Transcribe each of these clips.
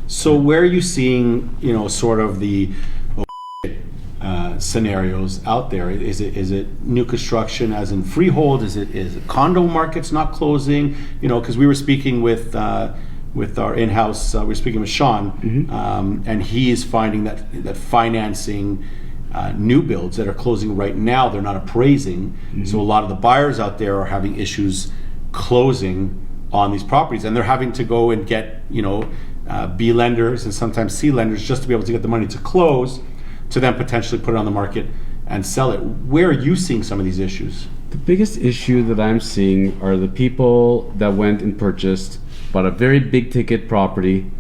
So where are you seeing, sort of the scenarios out there? Is it new construction as in freehold? Is it condo markets not closing? Because we were speaking with our in-house, we were speaking with Sean, and he is finding that financing new builds that are closing right now, they're not appraising. So a lot of the buyers out there are having issues closing on these properties, and they're having to go and get B lenders and sometimes C lenders just to be able to get the money to close, to then potentially put it on the market and sell it. Where are you seeing some of these issues? The biggest issue that I'm seeing are the people that went and purchased, bought a very big ticket property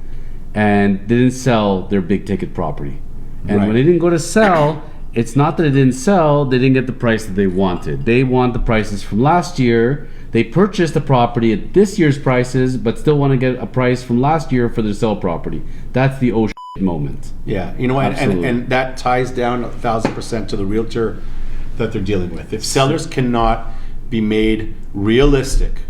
and didn't sell their big ticket property. And when they didn't go to sell, it's not that they didn't sell, they didn't get the price that they wanted. They want the prices from last year. They purchased the property at this year's prices, but still want to get a price from last year for their sell property. That's the oh shit moment. Yeah, and that ties down 1,000% to the realtor that they're dealing with. If sellers cannot be made realistic,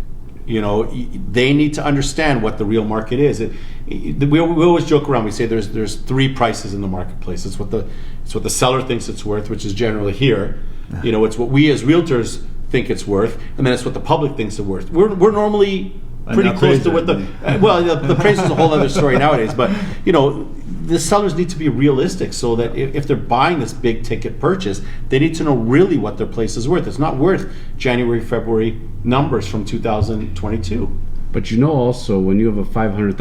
they need to understand what the real market is. We always joke around. We say there's three prices in the marketplace. It's what the seller thinks it's worth, which is generally here. It's what we as realtors think it's worth, and then it's what the public thinks it's worth. We're normally pretty close to what the price is a whole other story nowadays. But the sellers need to be realistic, so that if they're buying this big ticket purchase, they need to know really what their place is worth. It's not worth January, February numbers from 2022. But also, when you have a $500,000,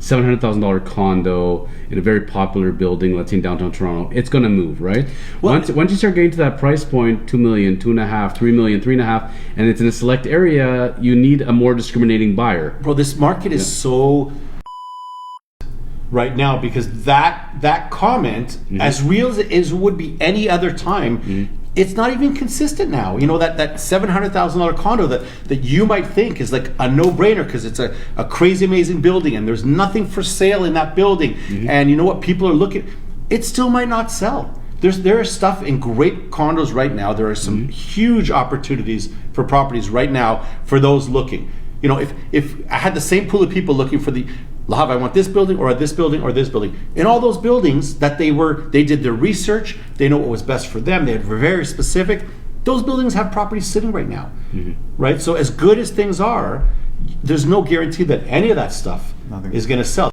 $700,000 condo in a very popular building, let's say in downtown Toronto, it's going to move, right? Well, once you start getting to that price point, $2 million, $2.5 million, $3 million, $3.5 million, and it's in a select area, you need a more discriminating buyer. Bro, this market is so right now, because that comment, as real as it would be any other time, it's not even consistent now. That $700,000 condo that you might think is like a no-brainer because it's a crazy amazing building and there's nothing for sale in that building, and what people are looking, it still might not sell. There is stuff in great condos right now. There are some huge opportunities for properties right now for those looking. If I had the same pool of people looking for I want this building or this building or this building. In all those buildings that they did their research, they know what was best for them, they were very specific. Those buildings have properties sitting right now, right? So as good as things are, there's no guarantee that any of that stuff is going to sell.